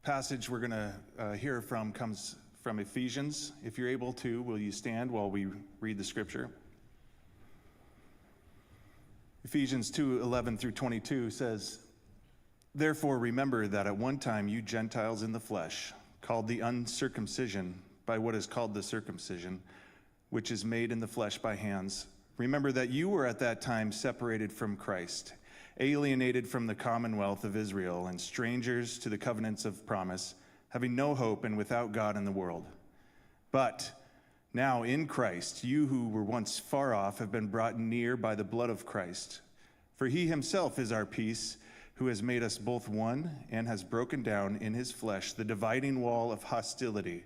passage we're going to hear from comes from Ephesians. If you're able to, will you stand while we read the scripture? Ephesians 2:11 through 22 says, "Therefore remember that at one time you Gentiles in the flesh, called the uncircumcision by what is called the circumcision, which is made in the flesh by hands. Remember that you were at that time separated from Christ, alienated from the commonwealth of Israel, and strangers to the covenants of promise, having no hope and without God in the world. But now in Christ, you who were once far off have been brought near by the blood of Christ. For he himself is our peace, who has made us both one and has broken down in his flesh the dividing wall of hostility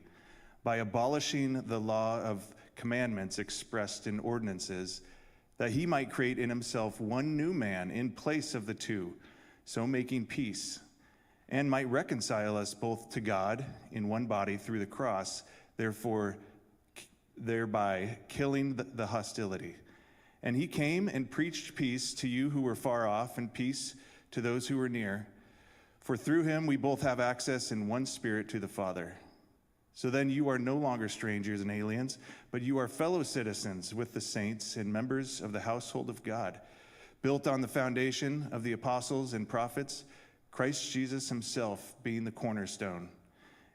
by abolishing the law of commandments expressed in ordinances, that he might create in himself one new man in place of the two, so making peace, and might reconcile us both to God in one body through the cross, thereby killing the hostility. And he came and preached peace to you who were far off, and peace to those who were near. For through him we both have access in one spirit to the Father. So then you are no longer strangers and aliens, but you are fellow citizens with the saints and members of the household of God, built on the foundation of the apostles and prophets, Christ Jesus himself being the cornerstone,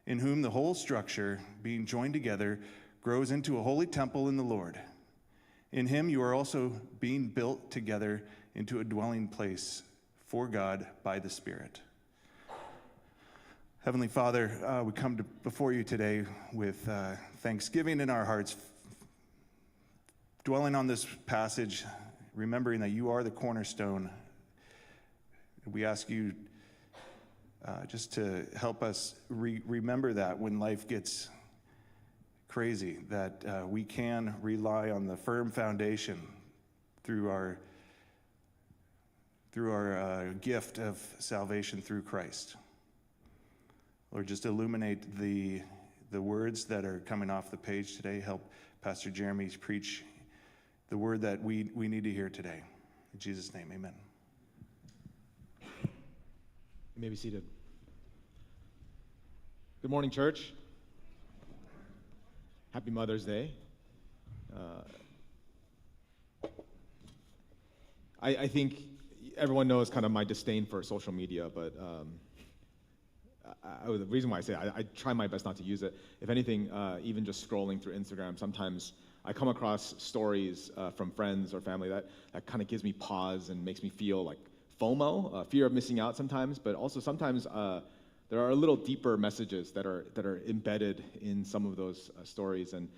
in whom the whole structure, being joined together, grows into a holy temple in the Lord. In him you are also being built together into a dwelling place for God by the Spirit." Heavenly Father, we come before you today with thanksgiving in our hearts, dwelling on this passage, remembering that you are the cornerstone. We ask you just to help us remember that when life gets crazy, that we can rely on the firm foundation through our gift of salvation through Christ. Lord, just illuminate the words that are coming off the page today. Help Pastor Jeremy preach the word that we need to hear today. In Jesus' name, amen. You may be seated. Good morning, church. Happy Mother's Day. I think everyone knows kind of my disdain for social media, but the reason why I say I try my best not to use it. If anything, even just scrolling through Instagram, sometimes I come across stories from friends or family that kind of gives me pause and makes me feel like FOMO, fear of missing out sometimes, but also sometimes there are a little deeper messages that are embedded in some of those stories. And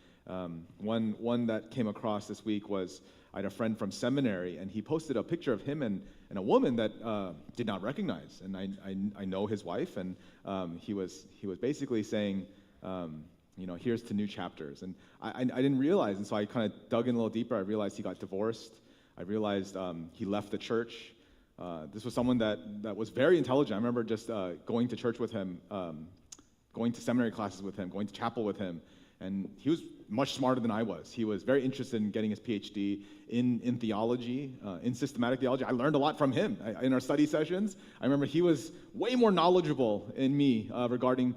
one that came across this week was I had a friend from seminary, and he posted a picture of him and a woman that did not recognize. And I know his wife, and he was basically saying, here's to new chapters. And I didn't realize, and so I kind of dug in a little deeper. I realized he got divorced. I realized he left the church. This was someone that was very intelligent. I remember just going to church with him, going to seminary classes with him, going to chapel with him, and he was much smarter than I was. He was very interested in getting his PhD in theology, in systematic theology. I learned a lot from him in our study sessions. I remember he was way more knowledgeable than me regarding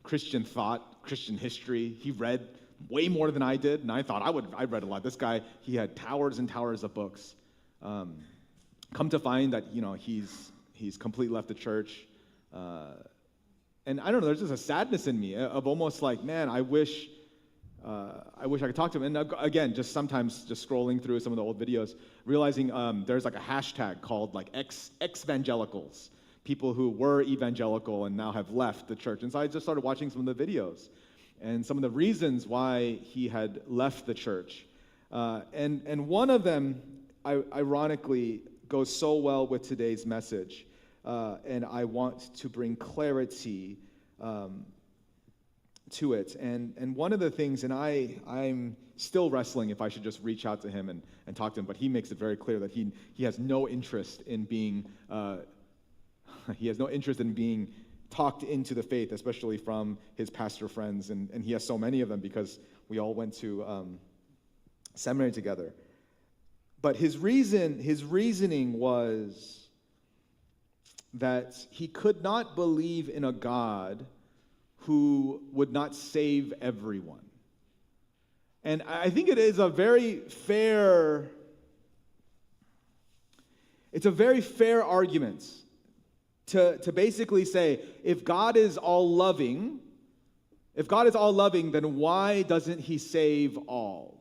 Christian thought, Christian history. He read way more than I did, and I thought I read a lot. This guy, he had towers and towers of books. Come to find that he's completely left the church, and I don't know. There's just a sadness in me of almost like, man, I wish I could talk to him. And again, just sometimes just scrolling through some of the old videos, realizing there's like a hashtag called like ex-evangelicals, people who were evangelical and now have left the church. And so I just started watching some of the videos and some of the reasons why he had left the church, and one of them, ironically, goes so well with today's message, and I want to bring clarity to it. And one of the things, and I'm still wrestling if I should just reach out to him and talk to him, but he makes it very clear that he has no interest in being talked into the faith, especially from his pastor friends, and he has so many of them because we all went to seminary together. But his reasoning was that he could not believe in a God who would not save everyone. And I think it is a very fair argument to basically say, if God is all loving, then why doesn't he save all?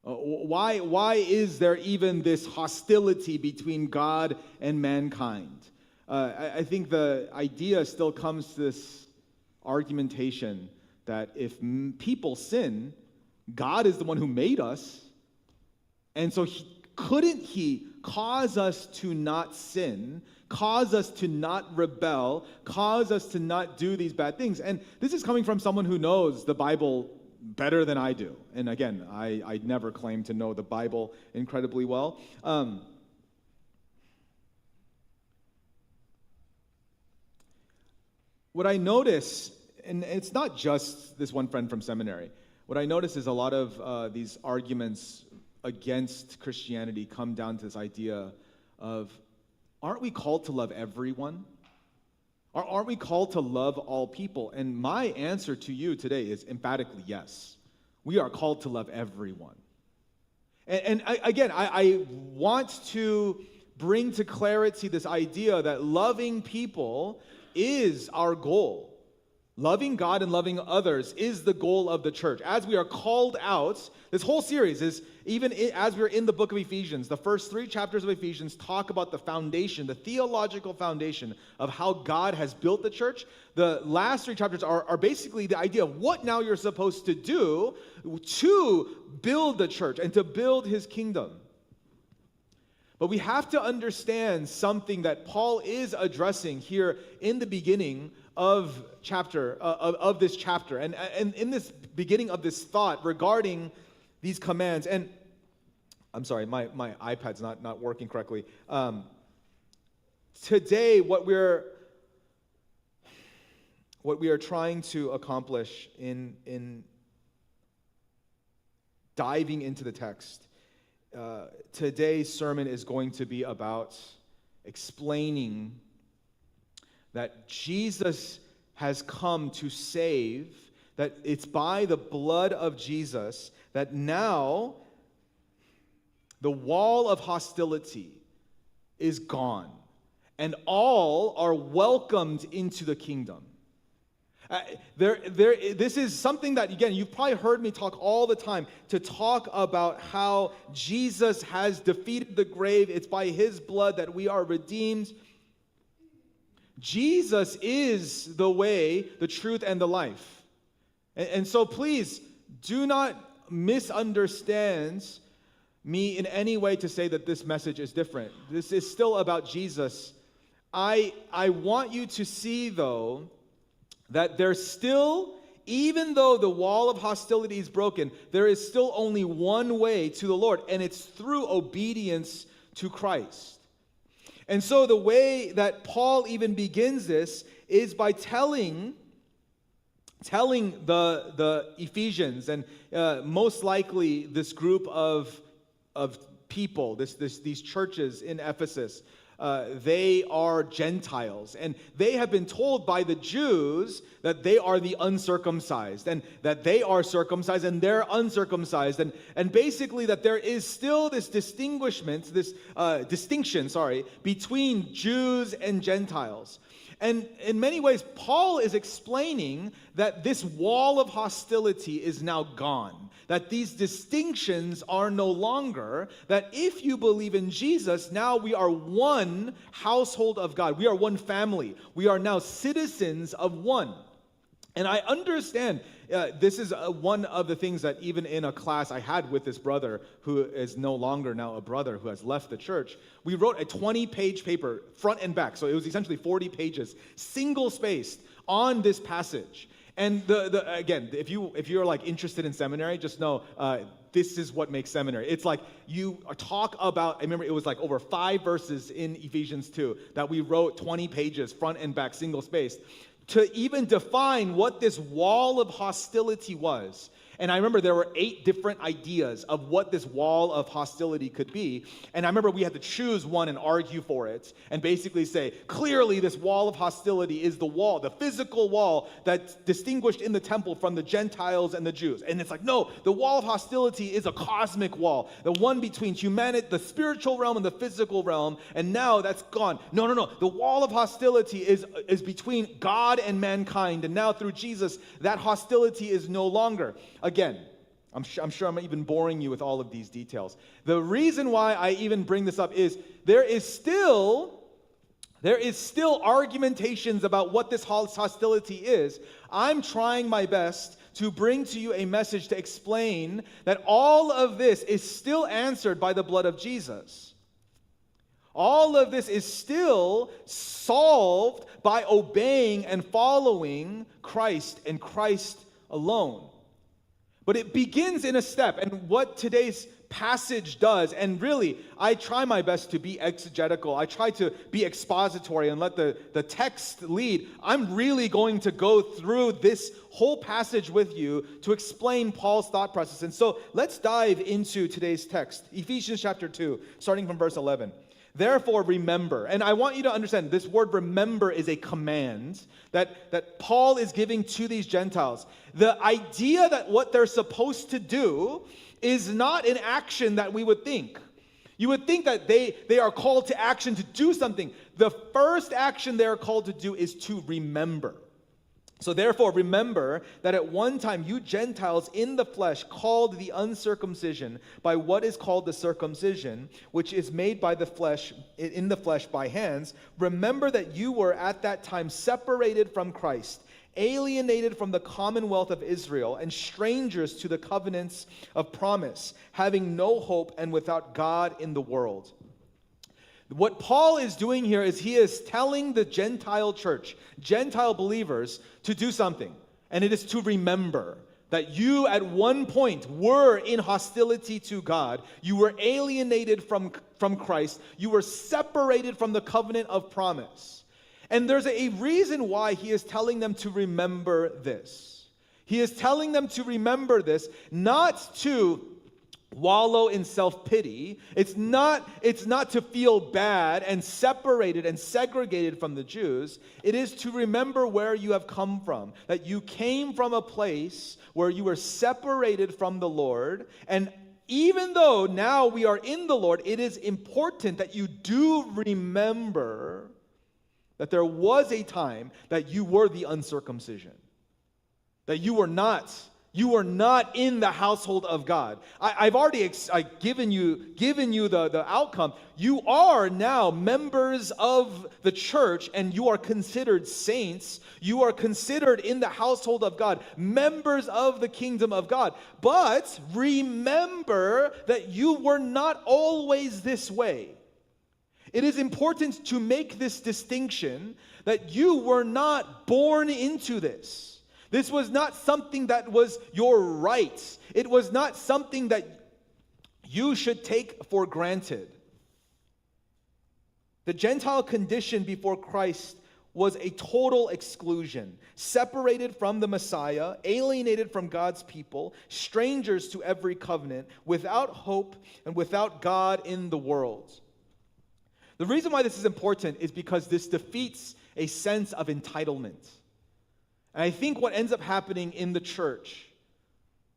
Why is there even this hostility between God and mankind? I think the idea still comes to this argumentation that if people sin, God is the one who made us, and so couldn't he cause us to not sin, cause us to not rebel, cause us to not do these bad things? And this is coming from someone who knows the Bible better than I do. And again, I never claim to know the Bible incredibly well. What I notice, and it's not just this one friend from seminary, what I notice is a lot of these arguments against Christianity come down to this idea of, aren't we called to love everyone? Aren't we called to love all people? And my answer to you today is emphatically yes. We are called to love everyone. And I want to bring to clarity this idea that loving people is our goal. Loving God and loving others is the goal of the church. As we are called out, this whole series is, as we're in the book of Ephesians, the first 3 chapters of Ephesians talk about the foundation, the theological foundation of how God has built the church. The last 3 chapters are basically the idea of what now you're supposed to do to build the church and to build his kingdom. But we have to understand something that Paul is addressing here in the beginning of this chapter, and in this beginning of this thought regarding these commands. And I'm sorry, my iPad's not working correctly. Today, what we are trying to accomplish in diving into the text, today's sermon is going to be about explaining that Jesus has come to save, that it's by the blood of Jesus that now the wall of hostility is gone and all are welcomed into the kingdom. This is something that, again, you've probably heard me talk all the time, to talk about how Jesus has defeated the grave. It's by his blood that we are redeemed. Jesus is the way, the truth, and the life. And so please, do not misunderstand me in any way to say that this message is different. This is still about Jesus. I want you to see, though, that there's still, even though the wall of hostility is broken, there is still only one way to the Lord, and it's through obedience to Christ. And so the way that Paul even begins this is by telling the Ephesians, and most likely this group of people, these churches in Ephesus, they are Gentiles, and they have been told by the Jews that they are the uncircumcised, and that they are circumcised and they're uncircumcised, and basically that there is still this distinction, between Jews and Gentiles. And in many ways, Paul is explaining that this wall of hostility is now gone, that these distinctions are no longer, that if you believe in Jesus, now we are one household of God. We are one family. We are now citizens of one. And I understand this is one of the things that even in a class I had with this brother who is no longer now a brother who has left the church, we wrote a 20-page paper, front and back. So it was essentially 40 pages, single-spaced on this passage. And again, if you're like interested in seminary, just know this is what makes seminary. It's like you talk about, I remember it was like over 5 verses in Ephesians 2 that we wrote 20 pages, front and back, single-spaced, to even define what this wall of hostility was. And I remember there were 8 different ideas of what this wall of hostility could be. And I remember we had to choose one and argue for it and basically say, clearly this wall of hostility is the wall, the physical wall that's distinguished in the temple from the Gentiles and the Jews. And it's like, no, the wall of hostility is a cosmic wall, the one between humanity, the spiritual realm and the physical realm. And now that's gone. No. The wall of hostility is between God and mankind. And now through Jesus, that hostility is no longer. Again, I'm sure I'm even boring you with all of these details. The reason why I even bring this up is there is still argumentations about what this hostility is. I'm trying my best to bring to you a message to explain that all of this is still answered by the blood of Jesus. All of this is still solved by obeying and following Christ and Christ alone. But it begins in a step, and what today's passage does, and really, I try my best to be exegetical. I try to be expository and let the text lead. I'm really going to go through this whole passage with you to explain Paul's thought process. And so let's dive into today's text, Ephesians chapter 2, starting from verse 11. Therefore, remember. And I want you to understand this word remember is a command that Paul is giving to these Gentiles. The idea that what they're supposed to do is not an action that we would think. You would think that they are called to action to do something. The first action they are called to do is to remember. So therefore, remember that at one time you Gentiles in the flesh called the uncircumcision by what is called the circumcision, which is made by the flesh, in the flesh by hands. Remember that you were at that time separated from Christ, alienated from the commonwealth of Israel, and strangers to the covenants of promise, having no hope and without God in the world. What Paul is doing here is he is telling the Gentile church, Gentile believers, to do something. And it is to remember that you at one point were in hostility to God. You were alienated from Christ. You were separated from the covenant of promise. And there's a reason why he is telling them to remember this. He is telling them to remember this, not to wallow in self-pity. It's not to feel bad and separated and segregated from the Jews. It is to remember where you have come from, that you came from a place where you were separated from the Lord. And even though now we are in the Lord, it is important that you do remember that there was a time that you were the uncircumcision, that you were not in the household of God. I've already given you the outcome. You are now members of the church, and you are considered saints. You are considered in the household of God, members of the kingdom of God. But remember that you were not always this way. It is important to make this distinction that you were not born into this. This was not something that was your right. It was not something that you should take for granted. The Gentile condition before Christ was a total exclusion, separated from the Messiah, alienated from God's people, strangers to every covenant, without hope and without God in the world. The reason why this is important is because this defeats a sense of entitlement. And I think what ends up happening in the church,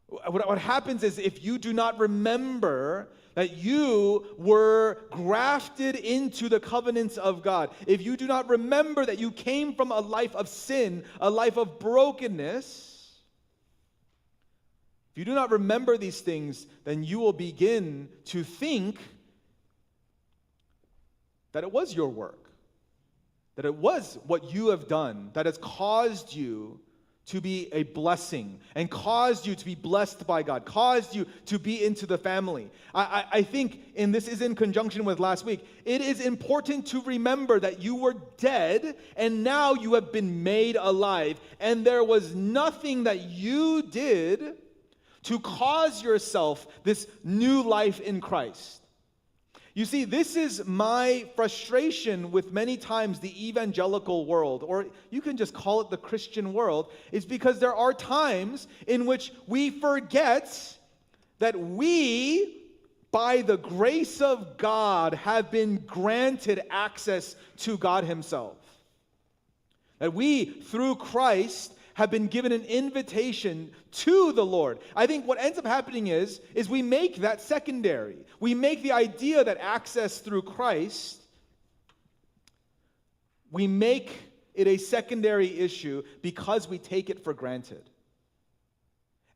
what happens is if you do not remember that you were grafted into the covenants of God, if you do not remember that you came from a life of sin, a life of brokenness, if you do not remember these things, then you will begin to think that it was your work, that it was what you have done that has caused you to be a blessing and caused you to be blessed by God, caused you to be into the family. I think, and this is in conjunction with last week, it is important to remember that you were dead and now you have been made alive, and there was nothing that you did to cause yourself this new life in Christ. You see, this is my frustration with many times the evangelical world, or you can just call it the Christian world, is because there are times in which we forget that we, by the grace of God, have been granted access to God Himself. That we, through Christ, have been given an invitation to the Lord. I think what ends up happening is we make that secondary. We make the idea that access through Christ, we make it a secondary issue because we take it for granted.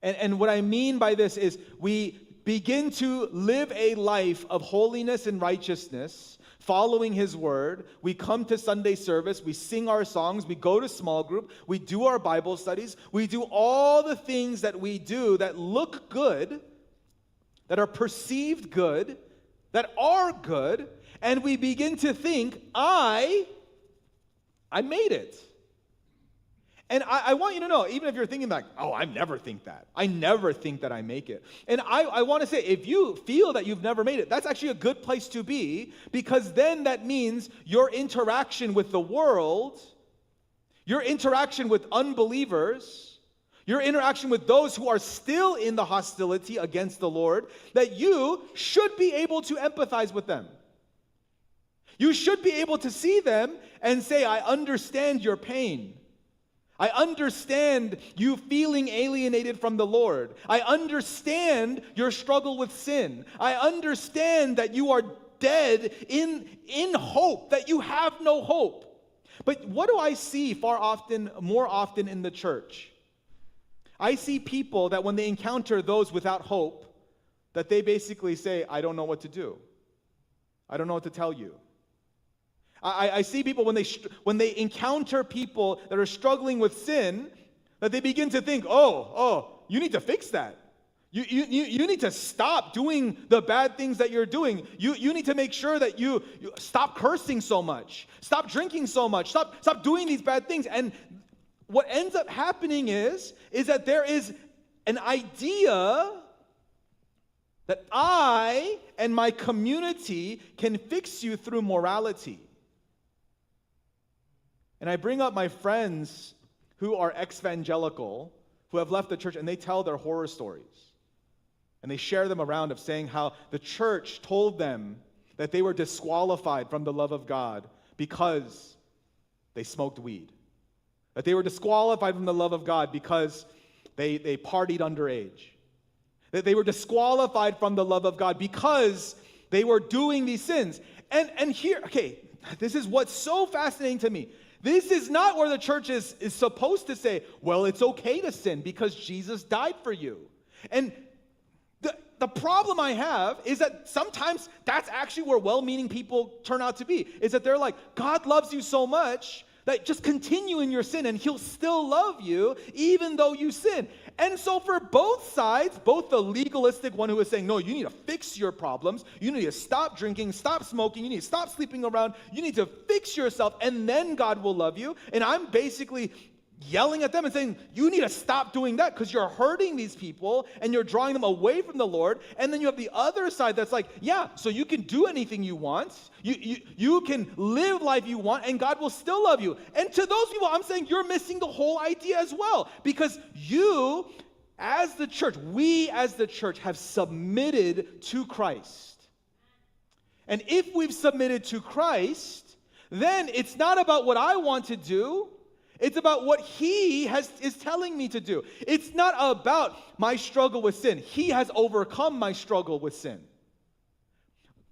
And what I mean by this is we begin to live a life of holiness and righteousness, following His word. We come to Sunday service, we sing our songs, we go to small group, we do our Bible studies, we do all the things that we do that look good, that are perceived good, that are good, and we begin to think, I made it. And I want you to know, even if you're thinking like, oh, I never think that. I never think that I make it. And I want to say, if you feel that you've never made it, that's actually a good place to be, because then that means your interaction with the world, your interaction with unbelievers, your interaction with those who are still in the hostility against the Lord, that you should be able to empathize with them. You should be able to see them and say, I understand your pain. I understand you feeling alienated from the Lord. I understand your struggle with sin. I understand that you are dead in hope, that you have no hope. But what do I see more often in the church? I see people that when they encounter those without hope, that they basically say, I don't know what to do. I don't know what to tell you. I see people when they encounter people that are struggling with sin, that they begin to think, oh, you need to fix that. You need to stop doing the bad things that you're doing. You need to make sure that you stop cursing so much, stop drinking so much, stop doing these bad things. And what ends up happening is that there is an idea that I and my community can fix you through morality. And I bring up my friends who are ex-evangelical, who have left the church, and they tell their horror stories. And they share them around of saying how the church told them that they were disqualified from the love of God because they smoked weed. That they were disqualified from the love of God because they partied underage. That they were disqualified from the love of God because they were doing these sins. And here, okay, this is what's so fascinating to me. This is not where the church is supposed to say, well, it's okay to sin because Jesus died for you. And the problem I have is that sometimes that's actually where well-meaning people turn out to be, is that they're like, God loves you so much that just continue in your sin and He'll still love you even though you sin. And so for both sides, both the legalistic one who is saying, no, you need to fix your problems, you need to stop drinking, stop smoking, you need to stop sleeping around, you need to fix yourself, and then God will love you. And I'm basically yelling at them and saying, you need to stop doing that because you're hurting these people and you're drawing them away from the Lord. And then you have the other side that's like, yeah, so you can do anything you want. You can live life you want and God will still love you. And to those people, I'm saying you're missing the whole idea as well, because you, as the church, we as the church have submitted to Christ. And if we've submitted to Christ, then it's not about what I want to do. It's about what He is telling me to do. It's not about my struggle with sin. He has overcome my struggle with sin.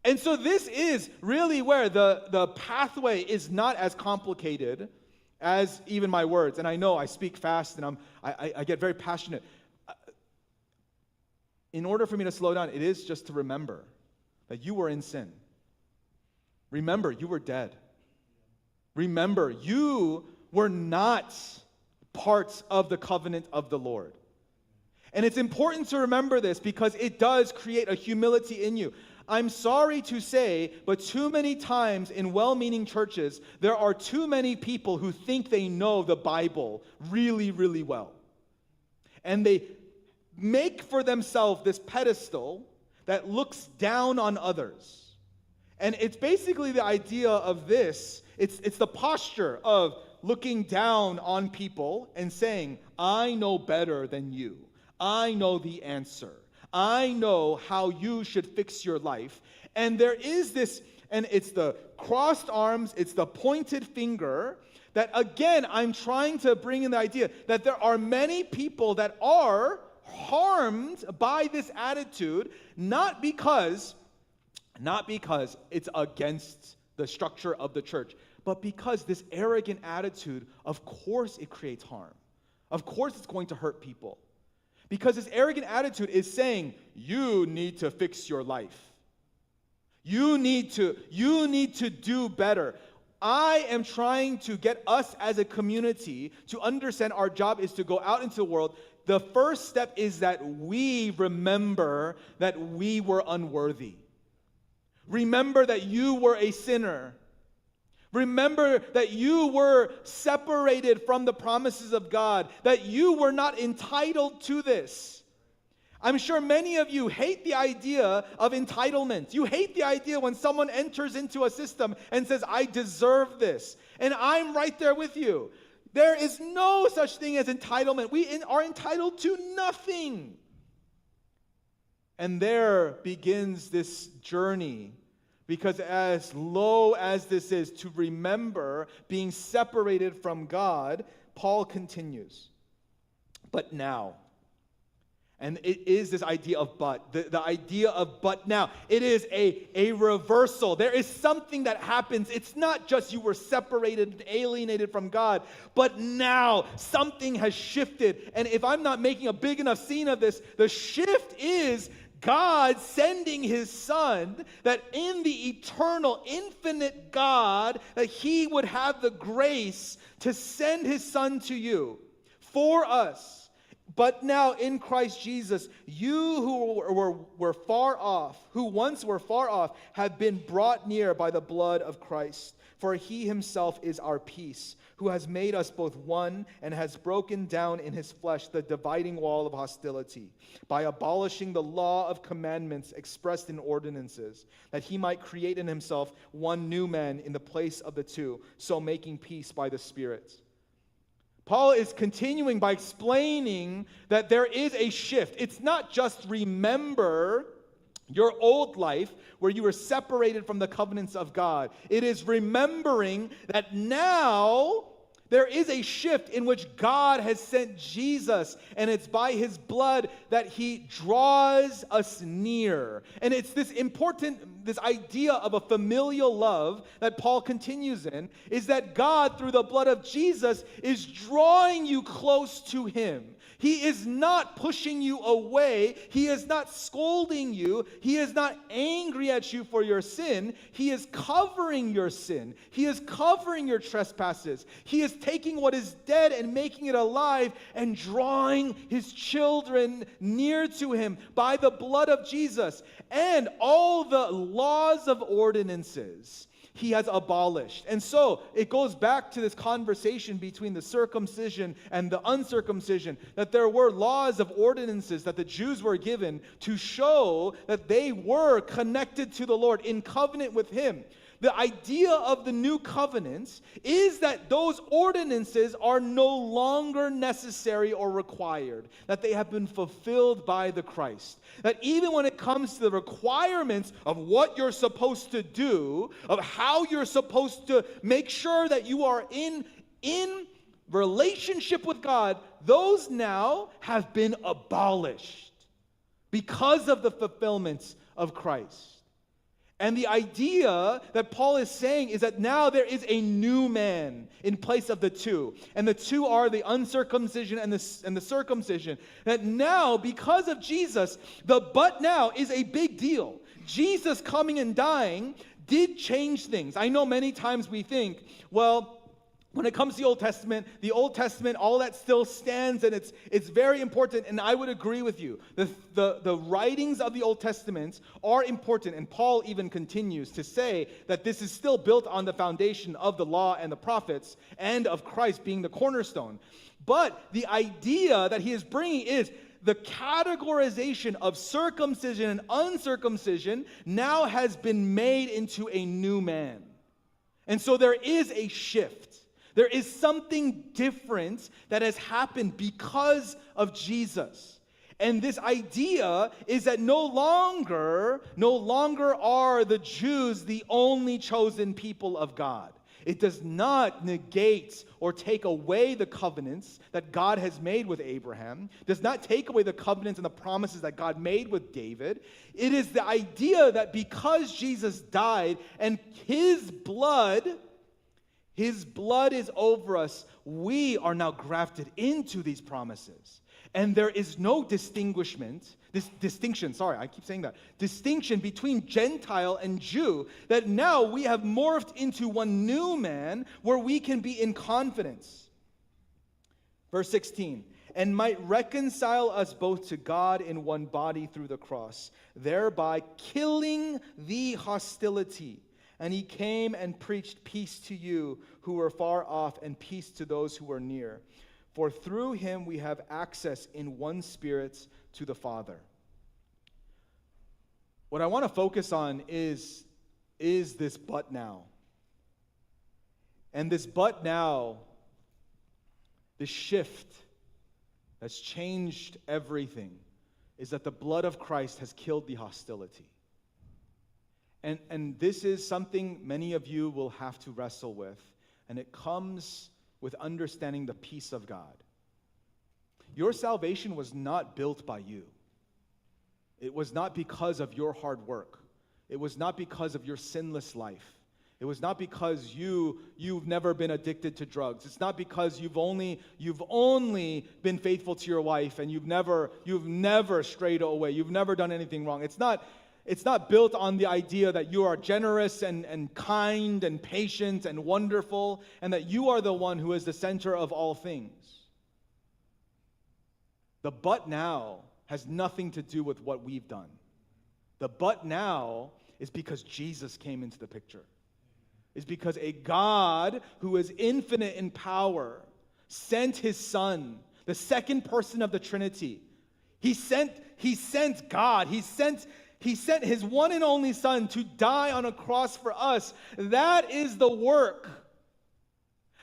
And so this is really where the pathway is not as complicated as even my words. And I know I speak fast and I get very passionate. In order for me to slow down, it is just to remember that you were in sin. Remember, you were dead. Remember, you were not parts of the covenant of the Lord. And it's important to remember this because it does create a humility in you. I'm sorry to say, but too many times in well-meaning churches, there are too many people who think they know the Bible really, really well. And they make for themselves this pedestal that looks down on others. And it's basically the idea of this. It's the posture of looking down on people and saying, I know better than you. I know the answer. I know how you should fix your life. And there is this, and it's the crossed arms, it's the pointed finger, that again, I'm trying to bring in the idea that there are many people that are harmed by this attitude, not because it's against the structure of the church, but because this arrogant attitude, of course it creates harm. Of course it's going to hurt people. Because this arrogant attitude is saying, you need to fix your life. You need to do better. I am trying to get us as a community to understand our job is to go out into the world. The first step is that we remember that we were unworthy. Remember that you were a sinner. Remember that you were separated from the promises of God, that you were not entitled to this. I'm sure many of you hate the idea of entitlement. You hate the idea when someone enters into a system and says, I deserve this. And I'm right there with you. There is no such thing as entitlement. We are entitled to nothing. And there begins this journey. Because as low as this is to remember being separated from God, Paul continues. But now. And it is this idea of but. The idea of but now. It is a reversal. There is something that happens. It's not just you were separated and alienated from God, but now something has shifted. And if I'm not making a big enough scene of this, the shift is God sending his son, that in the eternal, infinite God, that he would have the grace to send his son to you for us. But now in Christ Jesus, you who were far off, who once were far off, have been brought near by the blood of Christ. For he himself is our peace, who has made us both one and has broken down in his flesh the dividing wall of hostility, by abolishing the law of commandments expressed in ordinances, that he might create in himself one new man in the place of the two, so making peace by the Spirit. Paul is continuing by explaining that there is a shift. It's not just remember your old life where you were separated from the covenants of God. It is remembering that now there is a shift in which God has sent Jesus, and it's by his blood that he draws us near. And it's this idea of a familial love that Paul continues in, is that God, through the blood of Jesus, is drawing you close to him. He is not pushing you away. He is not scolding you. He is not angry at you for your sin. He is covering your sin. He is covering your trespasses. He is taking what is dead and making it alive and drawing his children near to him by the blood of Jesus. And all the laws of ordinances he has abolished. And so it goes back to this conversation between the circumcision and the uncircumcision, that there were laws of ordinances that the Jews were given to show that they were connected to the Lord, in covenant with him. The idea of the new covenants is that those ordinances are no longer necessary or required, that they have been fulfilled by the Christ. That even when it comes to the requirements of what you're supposed to do, of how you're supposed to make sure that you are in relationship with God, those now have been abolished because of the fulfillments of Christ. And the idea that Paul is saying is that now there is a new man in place of the two. And the two are the uncircumcision and the circumcision. That now, because of Jesus, the but now is a big deal. Jesus coming and dying did change things. I know many times we think, well, when it comes to the Old Testament, all that still stands, and it's very important, and I would agree with you. The writings of the Old Testament are important, and Paul even continues to say that this is still built on the foundation of the law and the prophets, and of Christ being the cornerstone. But the idea that he is bringing is the categorization of circumcision and uncircumcision now has been made into a new man. And so there is a shift. There is something different that has happened because of Jesus. And this idea is that no longer are the Jews the only chosen people of God. It does not negate or take away the covenants that God has made with Abraham. It does not take away the covenants and the promises that God made with David. It is the idea that because Jesus died and his blood is over us, we are now grafted into these promises. And there is no distinction between Gentile and Jew, that now we have morphed into one new man where we can be in confidence. Verse 16, and might reconcile us both to God in one body through the cross, thereby killing the hostility. And he came and preached peace to you who were far off and peace to those who were near. For through him we have access in one Spirit to the Father. What I want to focus on is this but now. And this but now, this shift that's changed everything, is that the blood of Christ has killed the hostility. And this is something many of you will have to wrestle with, and it comes with understanding the peace of God. Your salvation was not built by you. It was not because of your hard work. It was not because of your sinless life. It was not because you've never been addicted to drugs. It's not because you've only been faithful to your wife and you've never strayed away. You've never done anything wrong. It's not built on the idea that you are generous and kind and patient and wonderful, and that you are the one who is the center of all things. The but now has nothing to do with what we've done. The but now is because Jesus came into the picture. It's because a God who is infinite in power sent his Son, the second person of the Trinity. He sent God. He sent his one and only Son to die on a cross for us. That is the work.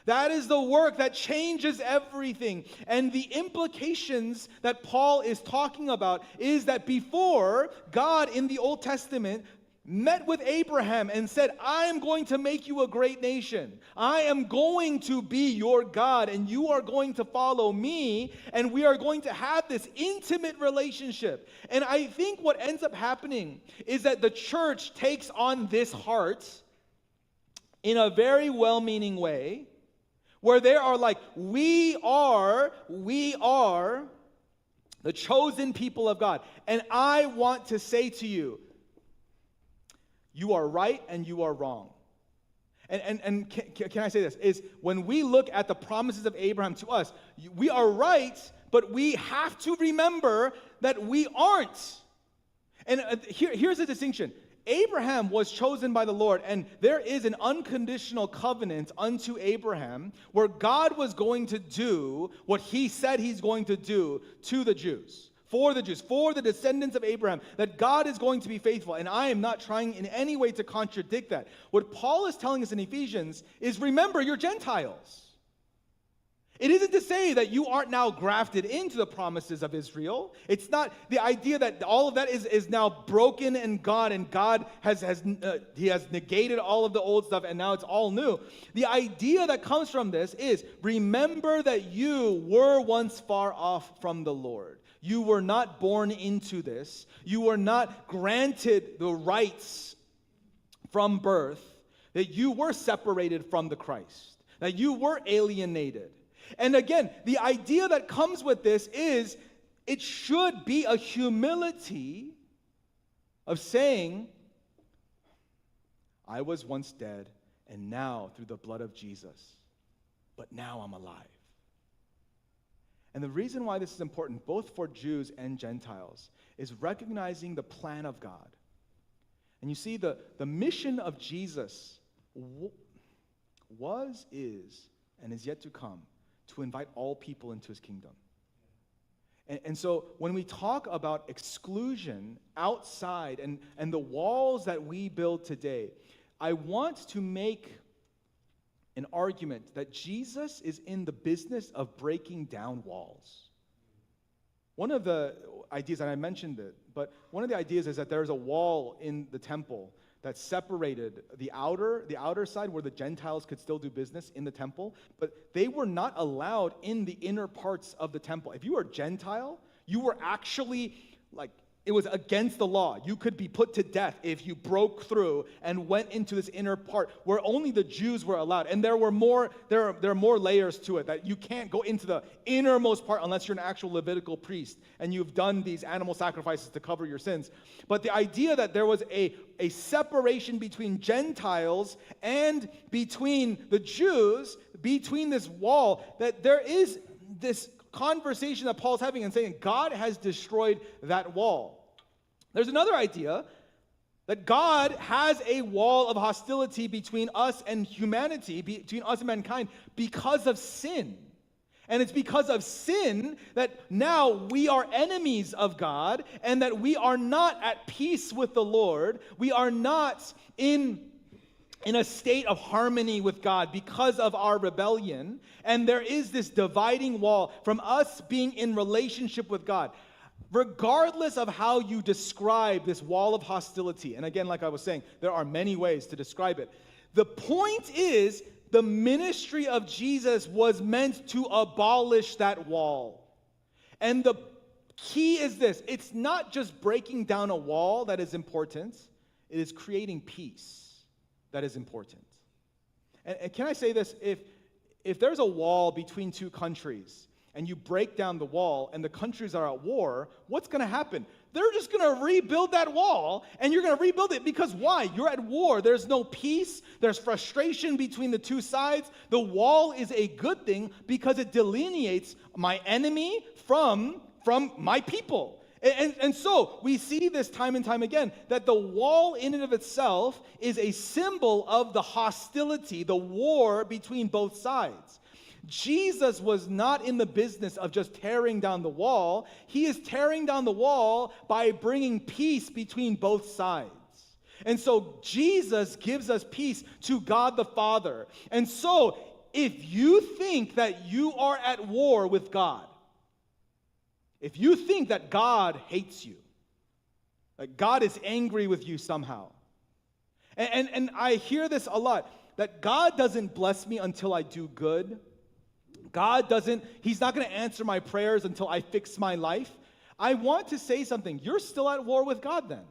That is the work that changes everything. And the implications that Paul is talking about is that before, God in the Old Testament met with Abraham and said, I am going to make you a great nation. I am going to be your God, and you are going to follow me, and we are going to have this intimate relationship. And I think what ends up happening is that the church takes on this heart in a very well-meaning way, where they are like, we are the chosen people of God. And I want to say to you, you are right and you are wrong. And can I say this? Is when we look at the promises of Abraham to us, we are right, but we have to remember that we aren't. And here's the distinction. Abraham was chosen by the Lord, and there is an unconditional covenant unto Abraham where God was going to do what he said he's going to do to the Jews, for the descendants of Abraham, that God is going to be faithful. And I am not trying in any way to contradict that. What Paul is telling us in Ephesians is, remember, you're Gentiles. It isn't to say that you aren't now grafted into the promises of Israel. It's not the idea that all of that is now broken and gone, and God has negated all of the old stuff, and now it's all new. The idea that comes from this is, remember that you were once far off from the Lord. You were not born into this. You were not granted the rights from birth, that you were separated from the Christ, that you were alienated. And again, the idea that comes with this is it should be a humility of saying, I was once dead, and now through the blood of Jesus, but now I'm alive. And the reason why this is important, both for Jews and Gentiles, is recognizing the plan of God. And you see, the mission of Jesus was, is, and is yet to come, to invite all people into his kingdom. And so when we talk about exclusion outside and the walls that we build today, I want to make an argument that Jesus is in the business of breaking down walls. One of the ideas, and I mentioned it, but one of the ideas is that there's a wall in the temple that separated the outer side where the Gentiles could still do business in the temple, but they were not allowed in the inner parts of the temple. If you were a Gentile, you were actually it was against the law. You could be put to death if you broke through and went into this inner part where only the Jews were allowed. And there are more layers to it, that you can't go into the innermost part unless you're an actual Levitical priest and you've done these animal sacrifices to cover your sins. But the idea that there was a separation between Gentiles and between the Jews, between this wall, that there is this conversation that Paul's having and saying God has destroyed that wall. There's another idea that God has a wall of hostility between us and humanity, between us and mankind, because of sin. And it's because of sin that now we are enemies of God and that we are not at peace with the Lord. We are not in a state of harmony with God because of our rebellion. And there is this dividing wall from us being in relationship with God. Regardless of how you describe this wall of hostility, and again, like I was saying, there are many ways to describe it. The point is, the ministry of Jesus was meant to abolish that wall. And the key is this: it's not just breaking down a wall that is important, it is creating peace that is important. And can I say this? If there's a wall between two countries and you break down the wall and the countries are at war, what's going to happen? They're just going to rebuild that wall, and you're going to rebuild it because why? You're at war. There's no peace. There's frustration between the two sides. The wall is a good thing because it delineates my enemy from my people. And so we see this time and time again, that the wall in and of itself is a symbol of the hostility, the war between both sides. Jesus was not in the business of just tearing down the wall. He is tearing down the wall by bringing peace between both sides. And so Jesus gives us peace to God the Father. And so if you think that you are at war with God, if you think that God hates you, that God is angry with you somehow, and I hear this a lot, that God doesn't bless me until I do good. He's not going to answer my prayers until I fix my life. I want to say something. You're still at war with God then.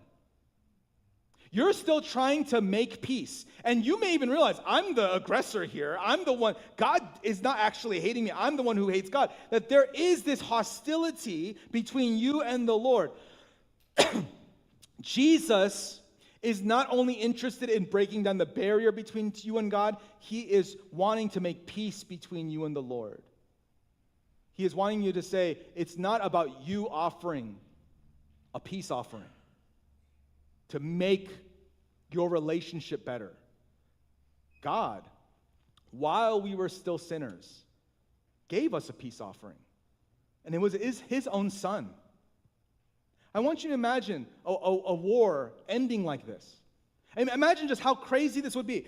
You're still trying to make peace. And you may even realize, I'm the aggressor here. I'm the one. God is not actually hating me. I'm the one who hates God. That there is this hostility between you and the Lord. Jesus is not only interested in breaking down the barrier between you and God, he is wanting to make peace between you and the Lord. He is wanting you to say, it's not about you offering a peace offering to make your relationship better. God, while we were still sinners, gave us a peace offering. And it was his own son. I want you to imagine a war ending like this. And imagine just how crazy this would be.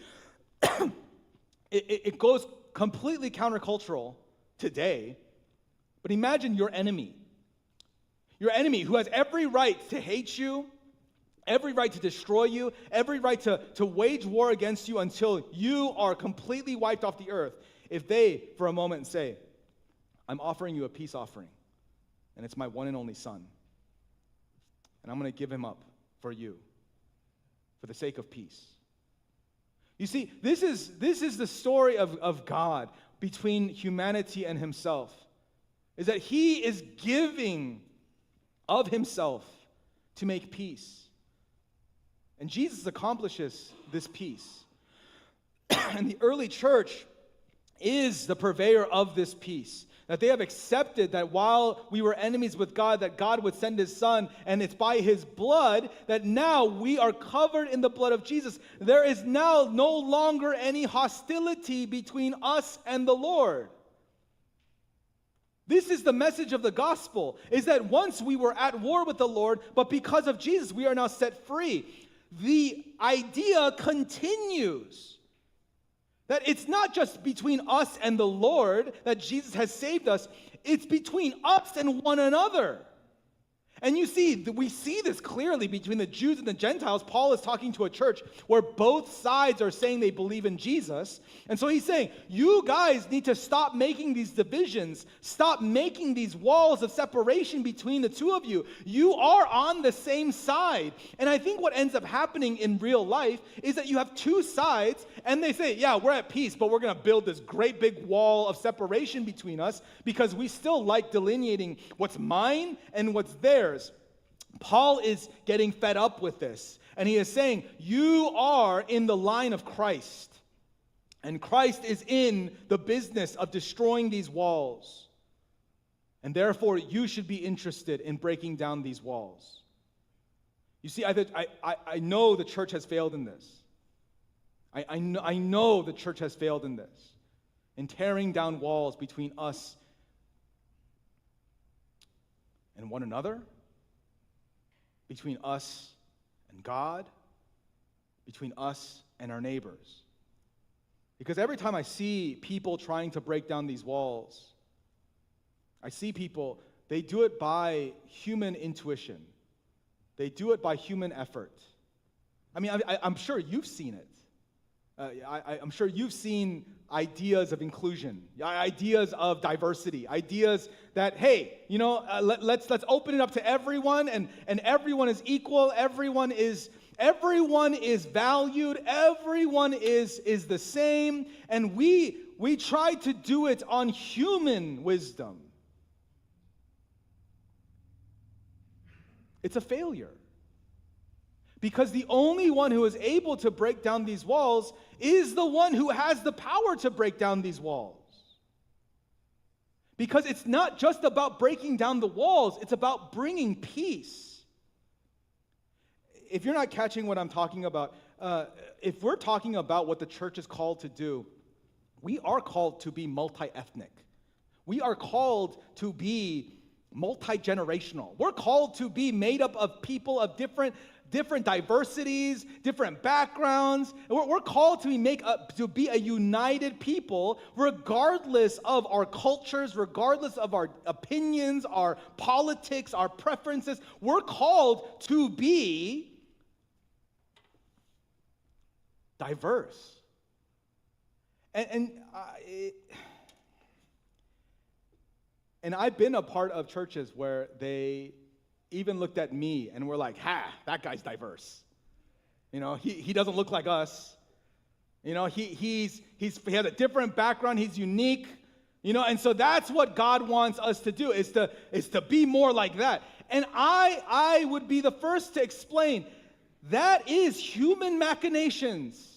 It goes completely countercultural today, but imagine your enemy. Your enemy who has every right to hate you, every right to destroy you, every right to wage war against you until you are completely wiped off the earth. If they, for a moment, say, I'm offering you a peace offering, and it's my one and only son, and I'm going to give him up for you, for the sake of peace. You see, this is the story of God between humanity and himself, is that he is giving of himself to make peace. And Jesus accomplishes this peace. And the early church is the purveyor of this peace. That they have accepted that while we were enemies with God, that God would send his son, and it's by his blood that now we are covered in the blood of Jesus. There is now no longer any hostility between us and the Lord. This is the message of the gospel, is that once we were at war with the Lord, but because of Jesus, we are now set free. The idea continues that it's not just between us and the Lord that Jesus has saved us, it's between us and one another. And you see, we see this clearly between the Jews and the Gentiles. Paul is talking to a church where both sides are saying they believe in Jesus. And so he's saying, you guys need to stop making these divisions. Stop making these walls of separation between the two of you. You are on the same side. And I think what ends up happening in real life is that you have two sides, and they say, yeah, we're at peace, but we're going to build this great big wall of separation between us because we still like delineating what's mine and what's theirs. Paul is getting fed up with this, and he is saying, you are in the line of Christ, and Christ is in the business of destroying these walls, and therefore you should be interested in breaking down these walls. You see, I know the church has failed in this. I know the church has failed in this, in tearing down walls between us and one another, between us and God, between us and our neighbors. Because every time I see people trying to break down these walls, I see people, they do it by human intuition. They do it by human effort. I mean, I'm sure you've seen it. I'm sure you've seen ideas of inclusion, ideas of diversity, ideas that, hey, let's open it up to everyone, and everyone is equal, everyone is valued, everyone is the same, and we try to do it on human wisdom. It's a failure. Because the only one who is able to break down these walls is the one who has the power to break down these walls. Because it's not just about breaking down the walls, it's about bringing peace. If you're not catching what I'm talking about, if we're talking about what the church is called to do, we are called to be multi-ethnic. We are called to be multi-generational. We're called to be made up of people of different diversities, different backgrounds. We're called to be a united people, regardless of our cultures, regardless of our opinions, our politics, our preferences. We're called to be diverse. And I've been a part of churches where they even looked at me and were like, that guy's diverse. He doesn't look like us. He has a different background, he's unique. And so that's what God wants us to do, is to be more like that. And I would be the first to explain that is human machinations,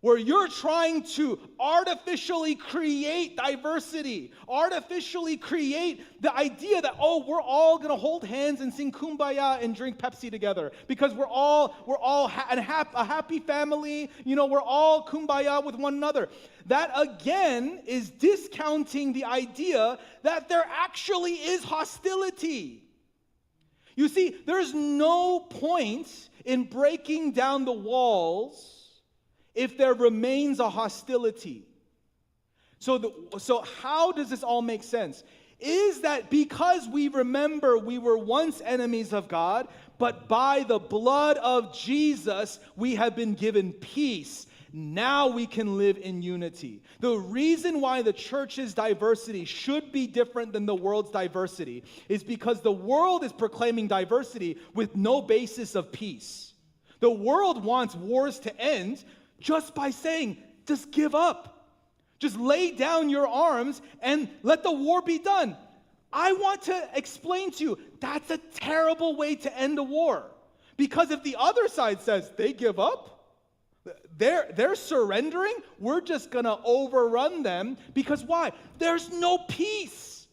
where you're trying to artificially create diversity, artificially create the idea that, we're all going to hold hands and sing Kumbaya and drink Pepsi together because we're all a happy family, we're all Kumbaya with one another. That, again, is discounting the idea that there actually is hostility. You see, there's no point in breaking down the walls if there remains a hostility. So how does this all make sense? Is that because we remember we were once enemies of God, but by the blood of Jesus, we have been given peace. Now we can live in unity. The reason why the church's diversity should be different than the world's diversity is because the world is proclaiming diversity with no basis of peace. The world wants wars to end just by saying, just give up. Just lay down your arms and let the war be done. I want to explain to you, that's a terrible way to end a war. Because if the other side says they give up, they're surrendering, we're just going to overrun them. Because why? There's no peace.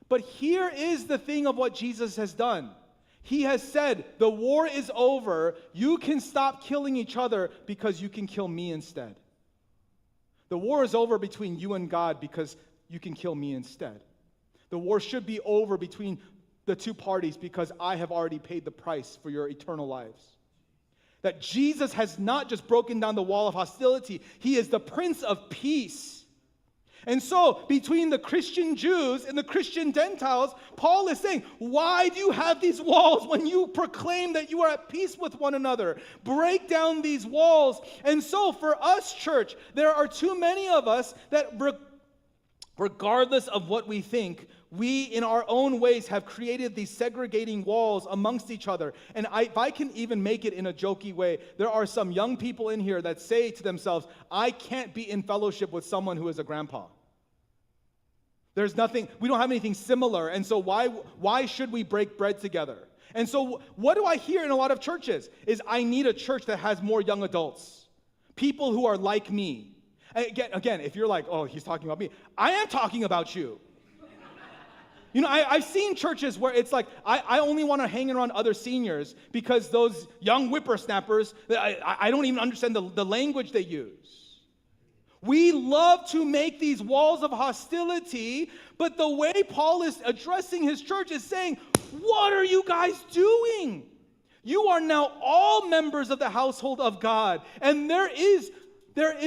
But here is the thing of what Jesus has done. He has said, the war is over. You can stop killing each other because you can kill me instead. The war is over between you and God because you can kill me instead. The war should be over between the two parties because I have already paid the price for your eternal lives. That Jesus has not just broken down the wall of hostility, he is the Prince of Peace. And so, between the Christian Jews and the Christian Gentiles, Paul is saying, why do you have these walls when you proclaim that you are at peace with one another? Break down these walls. And so, for us, church, there are too many of us that regardless of what we think, we in our own ways have created these segregating walls amongst each other. And if I can even make it in a jokey way, there are some young people in here that say to themselves, I can't be in fellowship with someone who is a grandpa. There's nothing, we don't have anything similar, and so why should we break bread together? And so what do I hear in a lot of churches is I need a church that has more young adults, people who are like me. Again, if you're like, oh, he's talking about me, I am talking about you. You know, I've seen churches where it's like, I only want to hang around other seniors because those young whippersnappers, I don't even understand the language they use. We love to make these walls of hostility, but the way Paul is addressing his church is saying, what are you guys doing? You are now all members of the household of God, and there is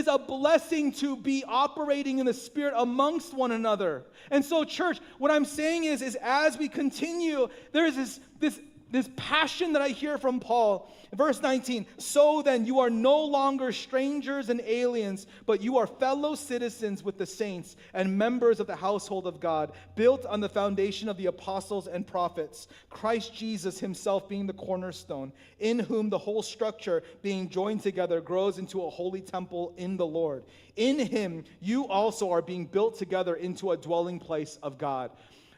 a blessing to be operating in the Spirit amongst one another. And so, church, what I'm saying is as we continue, there is this passion that I hear from Paul. Verse 19, so then you are no longer strangers and aliens, but you are fellow citizens with the saints and members of the household of God, built on the foundation of the apostles and prophets, Christ Jesus himself being the cornerstone, in whom the whole structure being joined together grows into a holy temple in the Lord. In him you also are being built together into a dwelling place of God.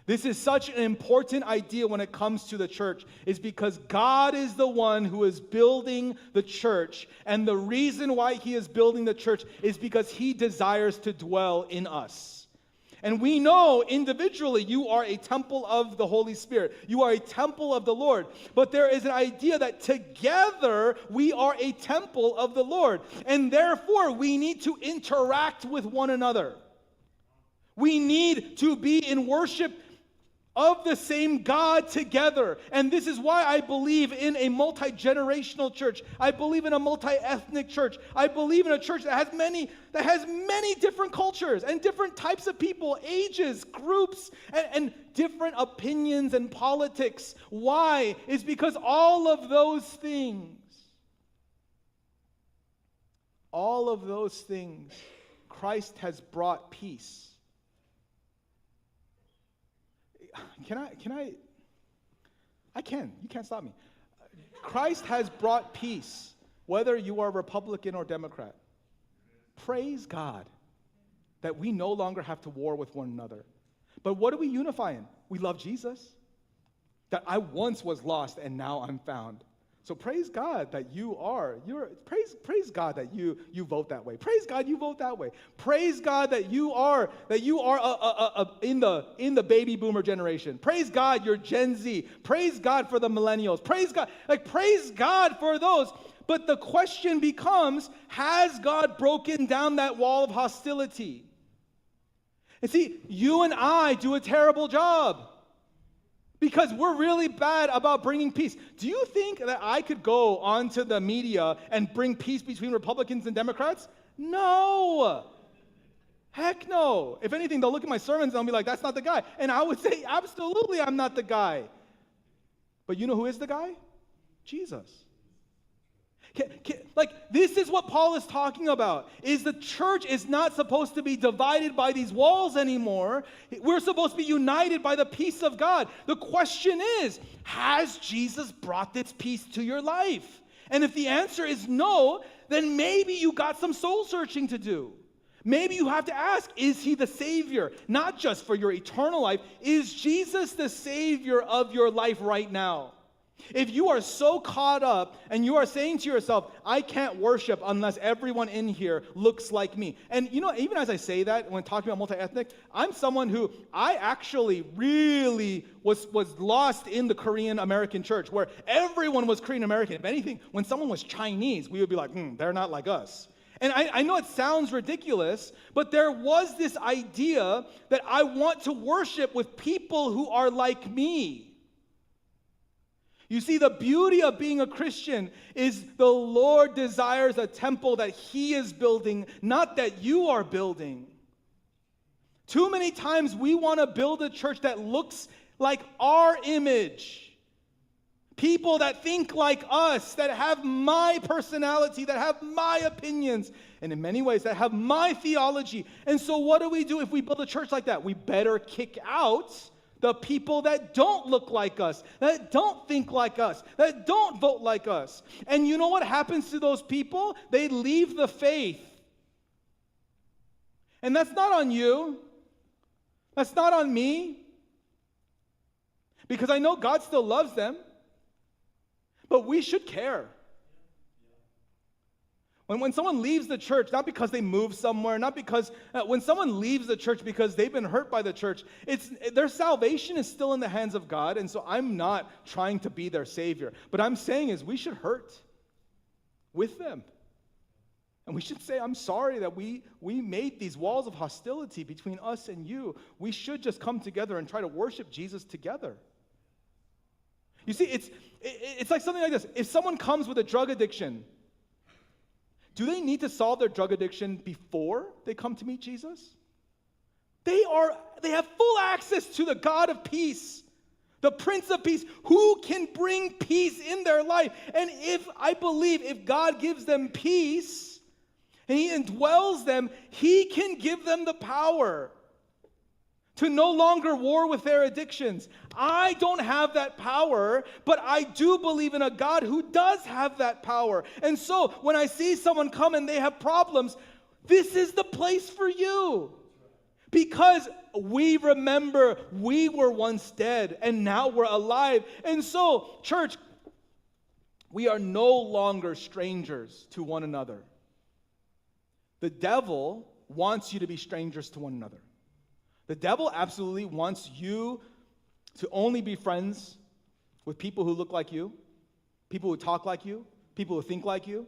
This is such an important idea when it comes to the church, is because God is the one who is building the church. And the reason why he is building the church is because he desires to dwell in us. And we know individually you are a temple of the Holy Spirit. You are a temple of the Lord. But there is an idea that together we are a temple of the Lord. And therefore we need to interact with one another. We need to be in worship of the same God together. And this is why I believe in a multi-generational church. I believe in a multi-ethnic church. I believe in a church that has many different cultures and different types of people, ages, groups, and different opinions and politics. Why? It's because all of those things, Christ has brought peace. You can't stop me. Christ has brought peace, whether you are Republican or Democrat. Praise God that we no longer have to war with one another. But what do we unify in? We love Jesus. That I once was lost and now I'm found. So praise God that praise God that you vote that way. Praise God you vote that way. Praise God that you are in the baby boomer generation. Praise God you're Gen Z. Praise God for the millennials. Praise God for those. But the question becomes, has God broken down that wall of hostility? And see, you and I do a terrible job. Because we're really bad about bringing peace. Do you think that I could go onto the media and bring peace between Republicans and Democrats? No. Heck no. If anything, they'll look at my sermons and they'll be like, that's not the guy. And I would say, absolutely, I'm not the guy. But you know who is the guy? Jesus. This is what Paul is talking about, is the church is not supposed to be divided by these walls anymore. We're supposed to be united by the peace of God. The question is, has Jesus brought this peace to your life? And if the answer is no, then maybe you got some soul searching to do. Maybe you have to ask, is he the Savior? Not just for your eternal life. Is Jesus the Savior of your life right now? If you are so caught up and you are saying to yourself, I can't worship unless everyone in here looks like me. And you know, even as I say that, when talking about multi-ethnic, I'm someone who I actually really was lost in the Korean American church, where everyone was Korean American. If anything, when someone was Chinese, we would be like, they're not like us. And I know it sounds ridiculous, but there was this idea that I want to worship with people who are like me. You see, the beauty of being a Christian is the Lord desires a temple that He is building, not that you are building. Too many times we want to build a church that looks like our image. People that think like us, that have my personality, that have my opinions, and in many ways that have my theology. And so what do if we build a church like that? We better kick out the people that don't look like us, that don't think like us, that don't vote like us. And you know what happens to those people? They leave the faith. And that's not on you. That's not on me. Because I know God still loves them. But we should care. When someone leaves the church, not because they moved somewhere, not because, when someone leaves the church because they've been hurt by the church, their salvation is still in the hands of God, and so I'm not trying to be their savior. But I'm saying is we should hurt with them. And we should say, I'm sorry that we made these walls of hostility between us and you. We should just come together and try to worship Jesus together. You see, it's like something like this. If someone comes with a drug addiction, do they need to solve their drug addiction before they come to meet Jesus? They have full access to the God of peace, the Prince of Peace, who can bring peace in their life. And if God gives them peace and He indwells them, He can give them the power to no longer war with their addictions. I don't have that power, but I do believe in a God who does have that power. And so when I see someone come and they have problems, this is the place for you. Because we remember we were once dead and now we're alive. And so, church, we are no longer strangers to one another. The devil wants you to be strangers to one another. The devil absolutely wants you to only be friends with people who look like you, people who talk like you, people who think like you.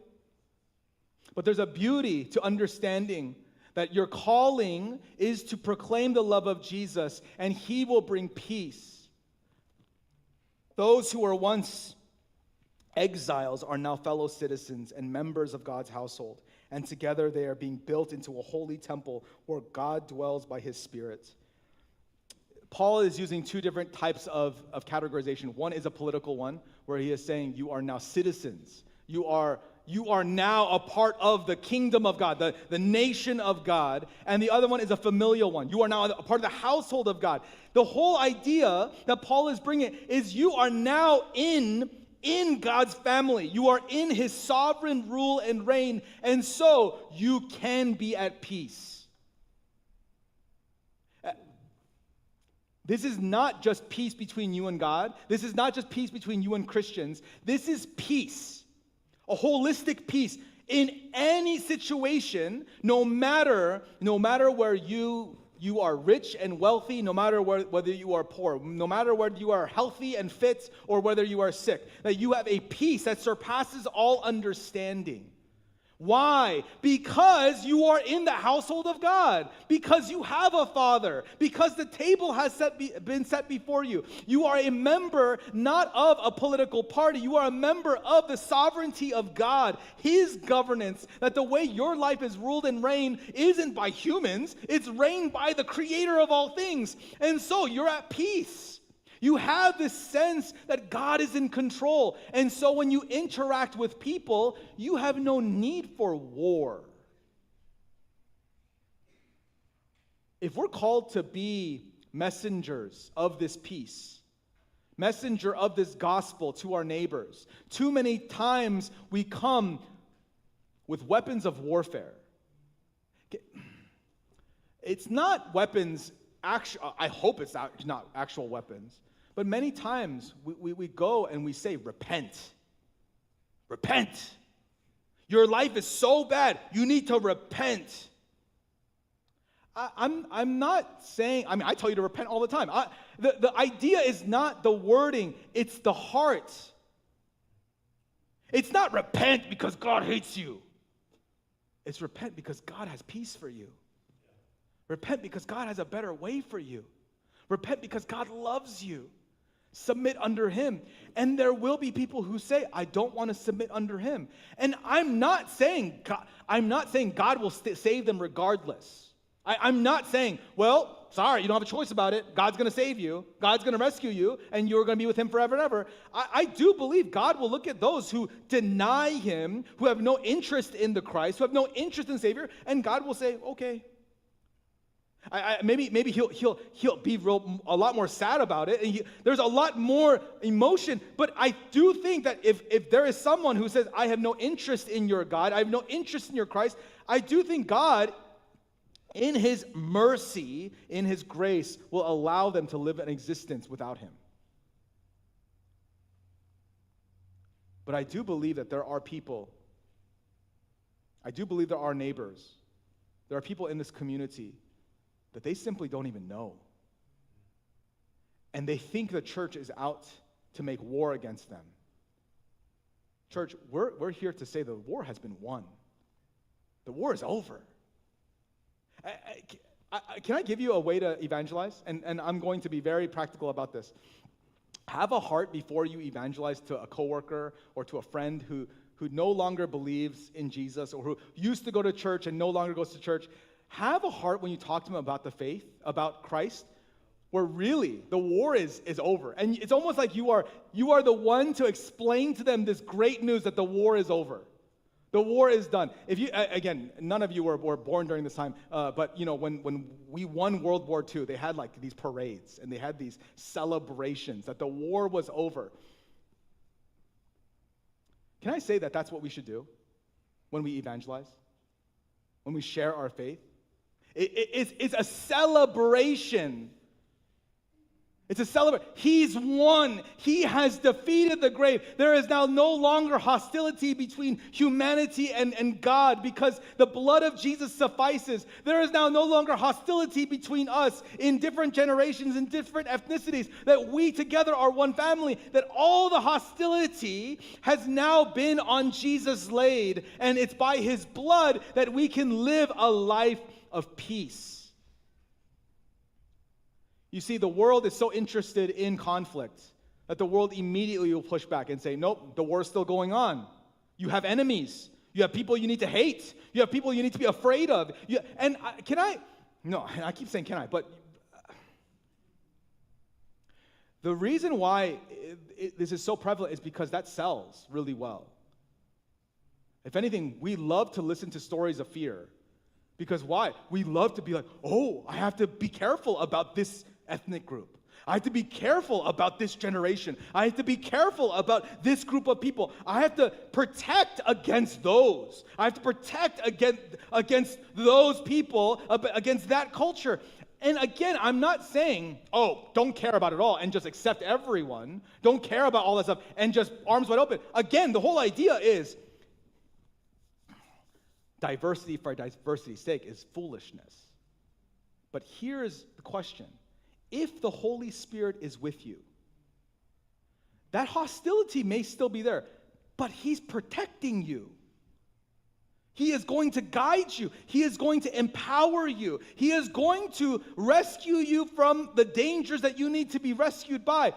But there's a beauty to understanding that your calling is to proclaim the love of Jesus, and He will bring peace. Those who were once exiles are now fellow citizens and members of God's household. And together they are being built into a holy temple where God dwells by His Spirit. Paul is using two different types of categorization. One is a political one, where he is saying you are now citizens. You are now a part of the kingdom of God, the nation of God. And the other one is a familial one. You are now a part of the household of God. The whole idea that Paul is bringing is you are now in God's family. You are in His sovereign rule and reign, and so you can be at peace. This is not just peace between you and God. This is not just peace between you and Christians. This is peace, a holistic peace in any situation, no matter where you are rich and wealthy, no matter whether you are poor, no matter whether you are healthy and fit or whether you are sick, that you have a peace that surpasses all understanding. Why? Because you are in the household of God, because you have a Father, because the table has been set before you. You are a member not of a political party, you are a member of the sovereignty of God, His governance, that the way your life is ruled and reigned isn't by humans, it's reigned by the Creator of all things. And so you're at peace. You have this sense that God is in control. And so when you interact with people, you have no need for war. If we're called to be messengers of this peace, messenger of this gospel to our neighbors, too many times we come with weapons of warfare. It's not weapons, I hope it's not actual weapons. But many times we go and we say, repent. Repent. Your life is so bad, you need to repent. I'm not saying, I tell you to repent all the time. The idea is not the wording, it's the heart. It's not repent because God hates you. It's repent because God has peace for you. Repent because God has a better way for you. Repent because God loves you. Submit under him. And there will be people who say, I don't want to submit under him. And I'm not saying God will save them regardless. I'm not saying, well, sorry, you don't have a choice about it. God's going to save you. God's going to rescue you, and you're going to be with him forever and ever. I do believe God will look at those who deny him, who have no interest in the Christ, who have no interest in the Savior, and God will say, okay. Maybe he'll be a lot more sad about it, and there's a lot more emotion. But I do think that if there is someone who says, I have no interest in your God, I have no interest in your Christ, I do think God, in his mercy, in his grace, will allow them to live an existence without him. But I do believe that there are people, I do believe there are neighbors, there are people in this community that they simply don't even know. And they think the church is out to make war against them. Church, we're here to say the war has been won. The war is over. Can I give you a way to evangelize? And I'm going to be very practical about this. Have a heart before you evangelize to a coworker or to a friend who no longer believes in Jesus, or who used to go to church and no longer goes to church. Have a heart when you talk to them about the faith, about Christ, where really the war is over. And it's almost like you are the one to explain to them this great news that the war is over. The war is done. If you, again, none of you were born during this time, but you know, when we won World War II, they had like these parades and they had these celebrations that the war was over. Can I say that that's what we should do when we evangelize? When we share our faith? It's a celebration. It's a celebration. He's won. He has defeated the grave. There is now no longer hostility between humanity and God, because the blood of Jesus suffices. There is now no longer hostility between us in different generations and different ethnicities, that we together are one family, that all the hostility has now been on Jesus laid, and it's by his blood that we can live a life of peace. You see, the world is so interested in conflict that the world immediately will push back and say, nope, the war's still going on. You have enemies. You have people you need to hate. You have people you need to be afraid of. I keep saying can I, but the reason why this is so prevalent is because that sells really well. If anything, we love to listen to stories of fear. Because why? We love to be like, oh, I have to be careful about this ethnic group. I have to be careful about this generation. I have to be careful about this group of people. I have to protect against those. I have to protect against those people, against that culture. And again, I'm not saying, oh, don't care about it all and just accept everyone. Don't care about all that stuff and just arms wide open. Again, the whole idea is diversity for diversity's sake is foolishness. But here's the question. If the Holy Spirit is with you, that hostility may still be there, but he's protecting you. He is going to guide you. He is going to empower you. He is going to rescue you from the dangers that you need to be rescued by.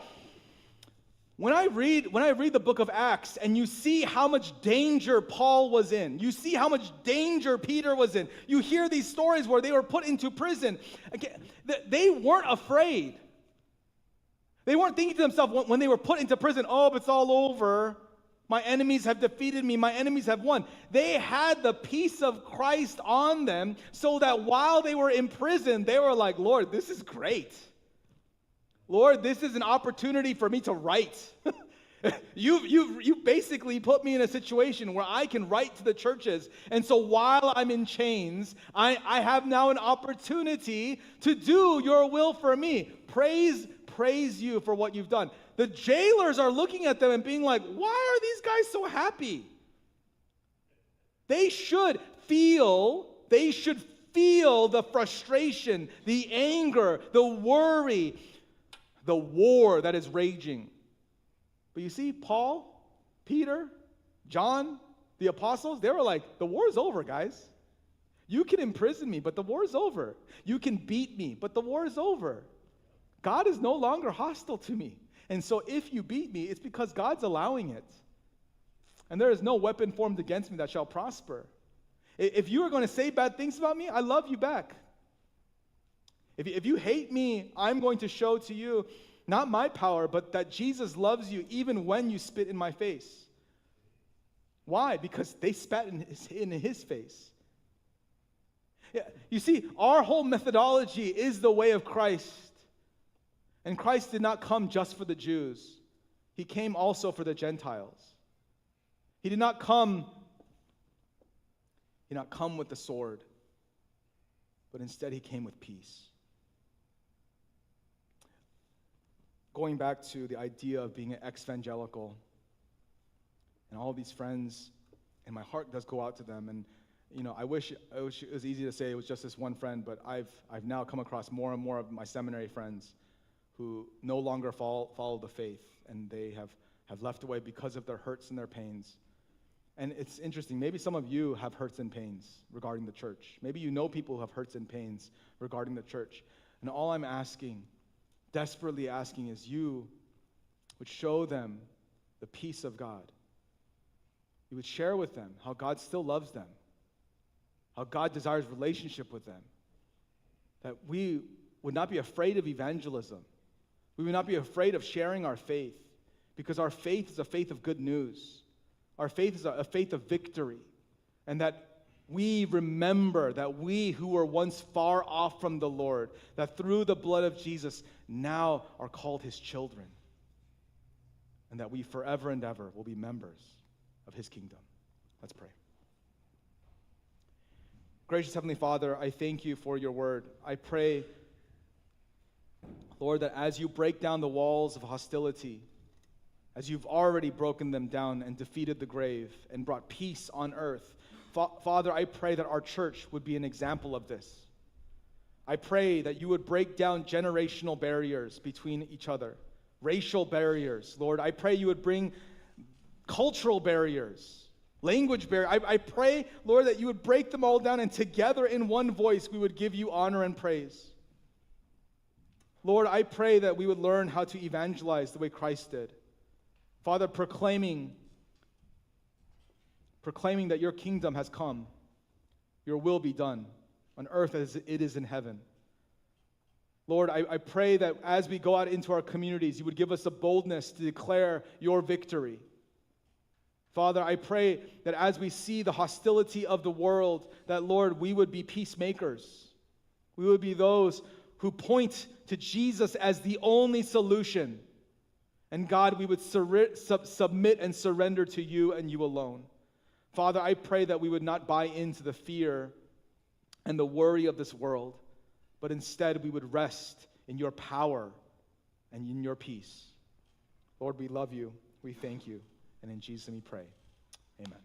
When I read the book of Acts and you see how much danger Paul was in, you see how much danger Peter was in, you hear these stories where they were put into prison. Again, they weren't afraid. They weren't thinking to themselves when they were put into prison, oh, it's all over. My enemies have defeated me. My enemies have won. They had the peace of Christ on them so that while they were in prison, they were like, Lord, this is great. Lord, this is an opportunity for me to write. You basically put me in a situation where I can write to the churches. And so while I'm in chains, I have now an opportunity to do your will for me. Praise you for what you've done. The jailers are looking at them and being like, why are these guys so happy? They should feel the frustration, the anger, the worry, the war that is raging. But you see, Paul, Peter, John, the apostles, they were like, the war is over, guys. You can imprison me, but the war is over. You can beat me, but the war is over. God is no longer hostile to me. And so if you beat me, it's because God's allowing it. And there is no weapon formed against me that shall prosper. If you are going to say bad things about me, I love you back. If you hate me, I'm going to show to you not my power, but that Jesus loves you even when you spit in my face. Why? Because they spat in his face. Yeah, you see, our whole methodology is the way of Christ. And Christ did not come just for the Jews. He came also for the Gentiles. He did not come with the sword, but instead he came with peace. Going back to the idea of being an ex-evangelical, and all these friends, and my heart does go out to them. And I wish it was easy to say it was just this one friend, but I've now come across more and more of my seminary friends who no longer follow the faith, and they have left away because of their hurts and their pains. And it's interesting, maybe some of you have hurts and pains regarding the church. Maybe you know people who have hurts and pains regarding the church. And all I'm asking, desperately asking, is you would show them the peace of God. You would share with them how God still loves them, how God desires relationship with them, that we would not be afraid of evangelism. We would not be afraid of sharing our faith, because our faith is a faith of good news. Our faith is a faith of victory, and that we remember that we who were once far off from the Lord, that through the blood of Jesus now are called his children, and that we forever and ever will be members of his kingdom. Let's pray. Gracious Heavenly Father, I thank you for your word. I pray, Lord, that as you break down the walls of hostility, as you've already broken them down and defeated the grave and brought peace on earth, Father, I pray that our church would be an example of this. I pray that you would break down generational barriers between each other, racial barriers. Lord, I pray you would bring cultural barriers, language barriers. I pray, Lord, that you would break them all down, and together in one voice we would give you honor and praise. Lord, I pray that we would learn how to evangelize the way Christ did. Father, proclaiming that your kingdom has come, your will be done on earth as it is in heaven. Lord, I pray that as we go out into our communities, you would give us a boldness to declare your victory. Father, I pray that as we see the hostility of the world, that, Lord, we would be peacemakers. We would be those who point to Jesus as the only solution. And God, we would submit and surrender to you and you alone. Father, I pray that we would not buy into the fear and the worry of this world, but instead we would rest in your power and in your peace. Lord, we love you. We thank you. And in Jesus' name we pray. Amen.